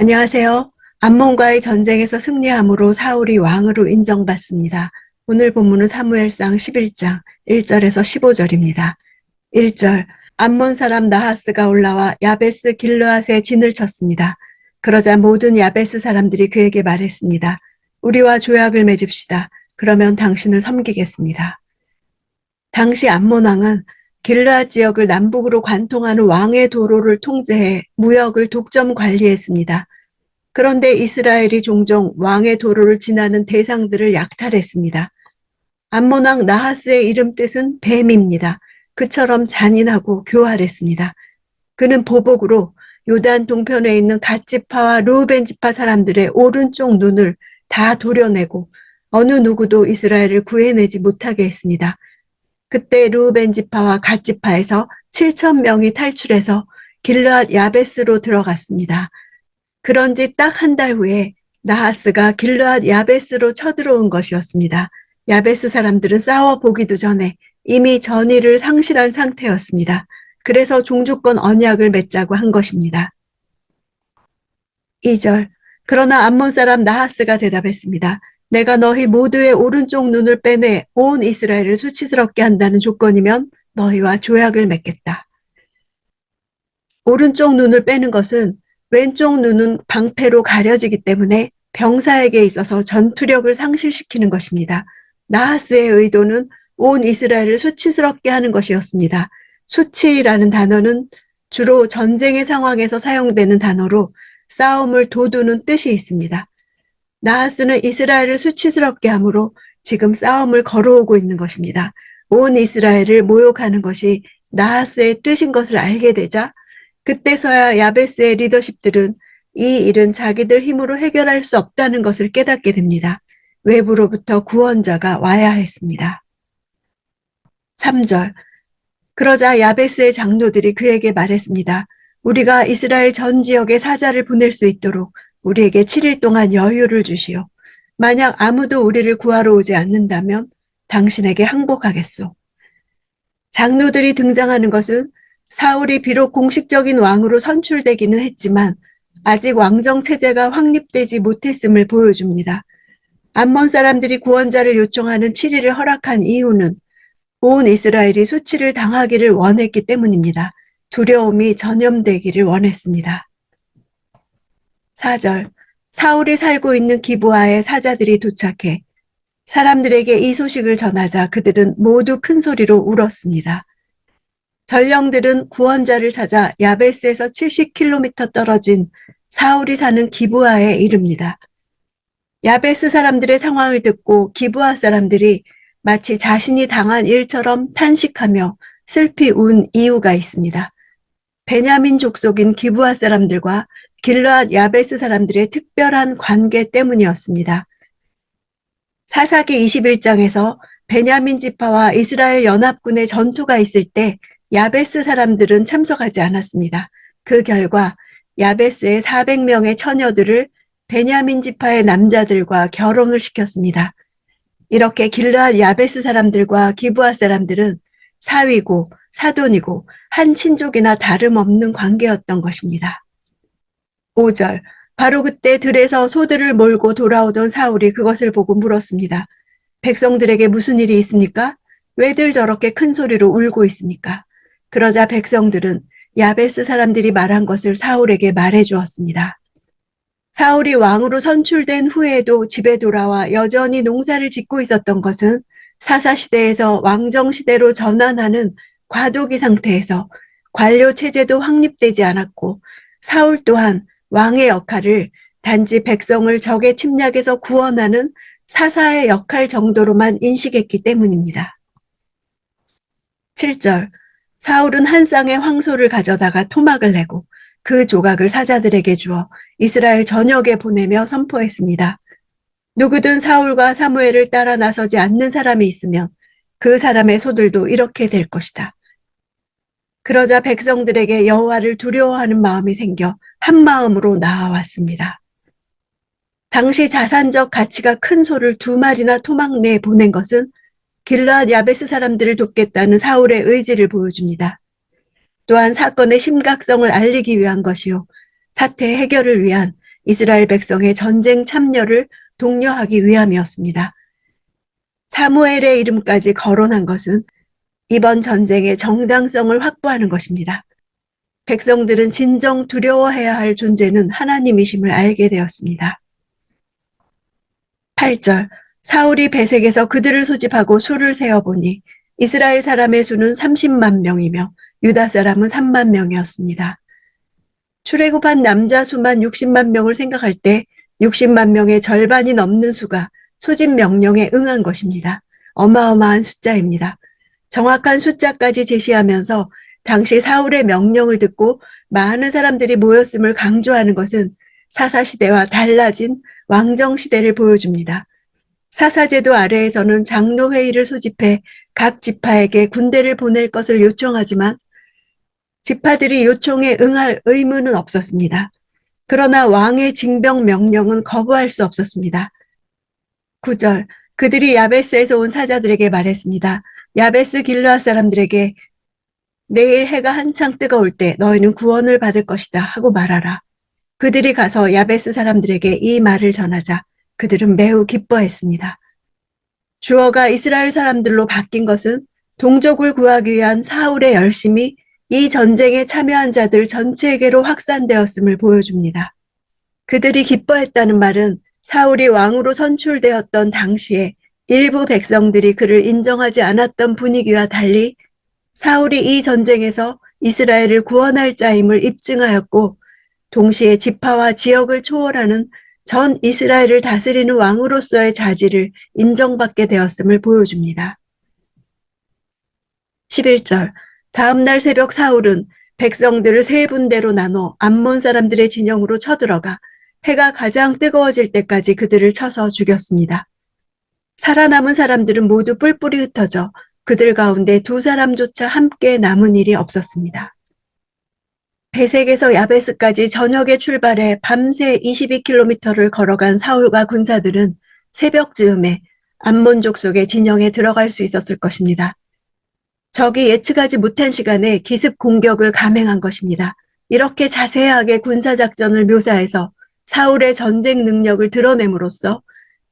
안녕하세요. 암몬과의 전쟁에서 승리함으로 사울이 왕으로 인정받습니다. 오늘 본문은 사무엘상 11장 1절에서 15절입니다. 1절 암몬 사람 나하스가 올라와 야베스 길르앗에 진을 쳤습니다. 그러자 모든 야베스 사람들이 그에게 말했습니다. 우리와 조약을 맺읍시다. 그러면 당신을 섬기겠습니다. 당시 암몬 왕은 길르앗 지역을 남북으로 관통하는 왕의 도로를 통제해 무역을 독점 관리했습니다. 그런데 이스라엘이 종종 왕의 도로를 지나는 대상들을 약탈했습니다. 암몬 왕 나하스의 이름 뜻은 뱀입니다. 그처럼 잔인하고 교활했습니다. 그는 보복으로 요단 동편에 있는 갓지파와 르우벤 지파 사람들의 오른쪽 눈을 다 도려내고 어느 누구도 이스라엘을 구해내지 못하게 했습니다. 그때 르우벤 지파와 갓 지파에서 7천 명이 탈출해서 길르앗 야베스로 들어갔습니다. 그런지 딱 한 달 후에 나하스가 길르앗 야베스로 쳐들어온 것이었습니다. 야베스 사람들은 싸워보기도 전에 이미 전의를 상실한 상태였습니다. 그래서 종주권 언약을 맺자고 한 것입니다. 2절 그러나 암몬 사람 나하스가 대답했습니다. 내가 너희 모두의 오른쪽 눈을 빼내 온 이스라엘을 수치스럽게 한다는 조건이면 너희와 조약을 맺겠다. 오른쪽 눈을 빼는 것은 왼쪽 눈은 방패로 가려지기 때문에 병사에게 있어서 전투력을 상실시키는 것입니다. 나하스의 의도는 온 이스라엘을 수치스럽게 하는 것이었습니다. 수치라는 단어는 주로 전쟁의 상황에서 사용되는 단어로 싸움을 도두는 뜻이 있습니다. 나하스는 이스라엘을 수치스럽게 하므로 지금 싸움을 걸어오고 있는 것입니다. 온 이스라엘을 모욕하는 것이 나하스의 뜻인 것을 알게 되자 그때서야 야베스의 리더십들은 이 일은 자기들 힘으로 해결할 수 없다는 것을 깨닫게 됩니다. 외부로부터 구원자가 와야 했습니다. 3절 그러자 야베스의 장로들이 그에게 말했습니다. 우리가 이스라엘 전 지역에 사자를 보낼 수 있도록 우리에게 7일 동안 여유를 주시오. 만약 아무도 우리를 구하러 오지 않는다면 당신에게 항복하겠소. 장로들이 등장하는 것은 사울이 비록 공식적인 왕으로 선출되기는 했지만 아직 왕정 체제가 확립되지 못했음을 보여줍니다. 암몬 사람들이 구원자를 요청하는 7일을 허락한 이유는 온 이스라엘이 수치를 당하기를 원했기 때문입니다. 두려움이 전염되기를 원했습니다. 4절 사울이 살고 있는 기브아에 사자들이 도착해 사람들에게 이 소식을 전하자 그들은 모두 큰 소리로 울었습니다. 전령들은 구원자를 찾아 야베스에서 70km 떨어진 사울이 사는 기브아에 이릅니다. 야베스 사람들의 상황을 듣고 기브아 사람들이 마치 자신이 당한 일처럼 탄식하며 슬피 운 이유가 있습니다. 베냐민 족속인 기브아 사람들과 길르앗 야베스 사람들의 특별한 관계 때문이었습니다. 사사기 21장에서 베냐민 지파와 이스라엘 연합군의 전투가 있을 때 야베스 사람들은 참석하지 않았습니다. 그 결과 야베스의 400명의 처녀들을 베냐민 지파의 남자들과 결혼을 시켰습니다. 이렇게 길르앗 야베스 사람들과 기브아 사람들은 사위고 사돈이고 한 친족이나 다름없는 관계였던 것입니다. 5절 바로 그때 들에서 소들을 몰고 돌아오던 사울이 그것을 보고 물었습니다. 백성들에게 무슨 일이 있습니까? 왜들 저렇게 큰 소리로 울고 있습니까? 그러자 백성들은 야베스 사람들이 말한 것을 사울에게 말해 주었습니다. 사울이 왕으로 선출된 후에도 집에 돌아와 여전히 농사를 짓고 있었던 것은 사사시대에서 왕정시대로 전환하는 과도기 상태에서 관료 체제도 확립되지 않았고 사울 또한 왕의 역할을 단지 백성을 적의 침략에서 구원하는 사사의 역할 정도로만 인식했기 때문입니다. 7절 사울은 한 쌍의 황소를 가져다가 토막을 내고 그 조각을 사자들에게 주어 이스라엘 전역에 보내며 선포했습니다. 누구든 사울과 사무엘을 따라 나서지 않는 사람이 있으면 그 사람의 소들도 이렇게 될 것이다. 그러자 백성들에게 여호와를 두려워하는 마음이 생겨 한 마음으로 나아왔습니다. 당시 자산적 가치가 큰 소를 2마리나 토막 내에 보낸 것은 길르앗 야베스 사람들을 돕겠다는 사울의 의지를 보여줍니다. 또한 사건의 심각성을 알리기 위한 것이요. 사태 해결을 위한 이스라엘 백성의 전쟁 참여를 독려하기 위함이었습니다. 사무엘의 이름까지 거론한 것은 이번 전쟁의 정당성을 확보하는 것입니다. 백성들은 진정 두려워해야 할 존재는 하나님이심을 알게 되었습니다. 8절 사울이 베색에서 그들을 소집하고 수를 세어보니 이스라엘 사람의 수는 30만 명이며 유다 사람은 3만 명이었습니다. 출애굽한 남자 수만 60만 명을 생각할 때 60만 명의 절반이 넘는 수가 소집 명령에 응한 것입니다. 어마어마한 숫자입니다. 정확한 숫자까지 제시하면서 당시 사울의 명령을 듣고 많은 사람들이 모였음을 강조하는 것은 사사시대와 달라진 왕정시대를 보여줍니다. 사사제도 아래에서는 장로회의를 소집해 각 지파에게 군대를 보낼 것을 요청하지만 지파들이 요청에 응할 의무는 없었습니다. 그러나 왕의 징병 명령은 거부할 수 없었습니다. 9절 그들이 야베스에서 온 사자들에게 말했습니다. 야베스 길르앗 사람들에게 내일 해가 한창 뜨거울 때 너희는 구원을 받을 것이다 하고 말하라. 그들이 가서 야베스 사람들에게 이 말을 전하자 그들은 매우 기뻐했습니다. 주어가 이스라엘 사람들로 바뀐 것은 동족을 구하기 위한 사울의 열심이 이 전쟁에 참여한 자들 전체에게로 확산되었음을 보여줍니다. 그들이 기뻐했다는 말은 사울이 왕으로 선출되었던 당시에 일부 백성들이 그를 인정하지 않았던 분위기와 달리 사울이 이 전쟁에서 이스라엘을 구원할 자임을 입증하였고 동시에 지파와 지역을 초월하는 전 이스라엘을 다스리는 왕으로서의 자질을 인정받게 되었음을 보여줍니다. 11절 다음날 새벽 사울은 백성들을 세 분대로 나눠 암몬 사람들의 진영으로 쳐들어가 해가 가장 뜨거워질 때까지 그들을 쳐서 죽였습니다. 살아남은 사람들은 모두 뿔뿔이 흩어져 그들 가운데 두 사람조차 함께 남은 일이 없었습니다. 베색에서 야베스까지 저녁에 출발해 밤새 22km를 걸어간 사울과 군사들은 새벽 즈음에 암몬족 속의 진영에 들어갈 수 있었을 것입니다. 적이 예측하지 못한 시간에 기습 공격을 감행한 것입니다. 이렇게 자세하게 군사작전을 묘사해서 사울의 전쟁 능력을 드러냄으로써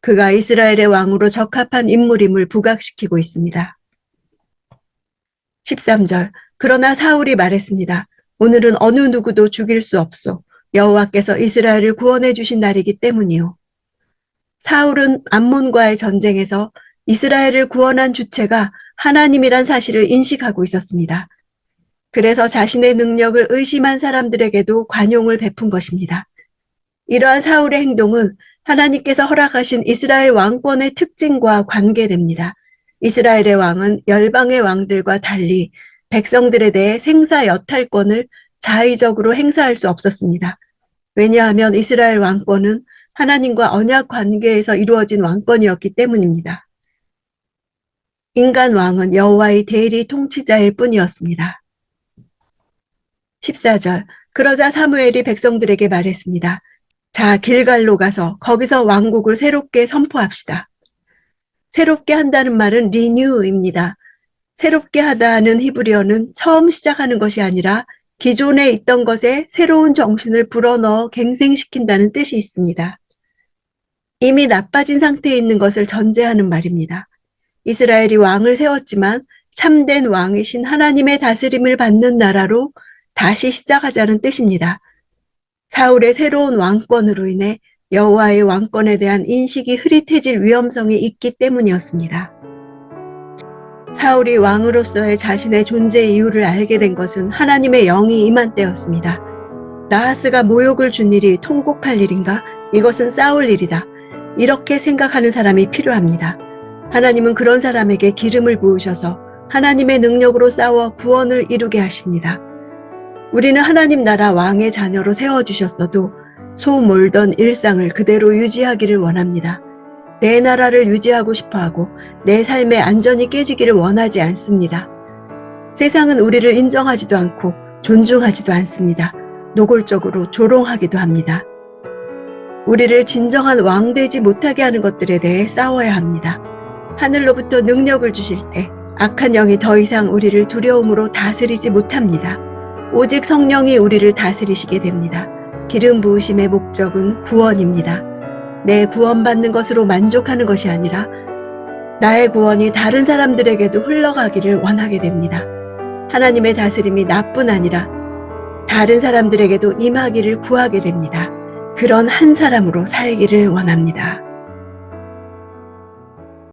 그가 이스라엘의 왕으로 적합한 인물임을 부각시키고 있습니다. 13절 그러나 사울이 말했습니다. 오늘은 어느 누구도 죽일 수 없소. 여호와께서 이스라엘을 구원해 주신 날이기 때문이요. 사울은 암몬과의 전쟁에서 이스라엘을 구원한 주체가 하나님이란 사실을 인식하고 있었습니다. 그래서 자신의 능력을 의심한 사람들에게도 관용을 베푼 것입니다. 이러한 사울의 행동은 하나님께서 허락하신 이스라엘 왕권의 특징과 관계됩니다. 이스라엘의 왕은 열방의 왕들과 달리 백성들에 대해 생사 여탈권을 자의적으로 행사할 수 없었습니다. 왜냐하면 이스라엘 왕권은 하나님과 언약 관계에서 이루어진 왕권이었기 때문입니다. 인간 왕은 여호와의 대리 통치자일 뿐이었습니다. 14절 그러자 사무엘이 백성들에게 말했습니다. 자, 길갈로 가서 거기서 왕국을 새롭게 선포합시다. 새롭게 한다는 말은 리뉴입니다. 새롭게 하다는 히브리어는 처음 시작하는 것이 아니라 기존에 있던 것에 새로운 정신을 불어넣어 갱생시킨다는 뜻이 있습니다. 이미 나빠진 상태에 있는 것을 전제하는 말입니다. 이스라엘이 왕을 세웠지만 참된 왕이신 하나님의 다스림을 받는 나라로 다시 시작하자는 뜻입니다. 사울의 새로운 왕권으로 인해 여호와의 왕권에 대한 인식이 흐릿해질 위험성이 있기 때문이었습니다. 사울이 왕으로서의 자신의 존재 이유를 알게 된 것은 하나님의 영이 임한 때였습니다. 나하스가 모욕을 준 일이 통곡할 일인가? 이것은 싸울 일이다. 이렇게 생각하는 사람이 필요합니다. 하나님은 그런 사람에게 기름을 부으셔서 하나님의 능력으로 싸워 구원을 이루게 하십니다. 우리는 하나님 나라 왕의 자녀로 세워주셨어도 소몰던 일상을 그대로 유지하기를 원합니다. 내 나라를 유지하고 싶어하고 내 삶의 안전이 깨지기를 원하지 않습니다. 세상은 우리를 인정하지도 않고 존중하지도 않습니다. 노골적으로 조롱하기도 합니다. 우리를 진정한 왕 되지 못하게 하는 것들에 대해 싸워야 합니다. 하늘로부터 능력을 주실 때 악한 영이 더 이상 우리를 두려움으로 다스리지 못합니다. 오직 성령이 우리를 다스리시게 됩니다. 기름 부으심의 목적은 구원입니다. 내 구원받는 것으로 만족하는 것이 아니라 나의 구원이 다른 사람들에게도 흘러가기를 원하게 됩니다. 하나님의 다스림이 나뿐 아니라 다른 사람들에게도 임하기를 구하게 됩니다. 그런 한 사람으로 살기를 원합니다.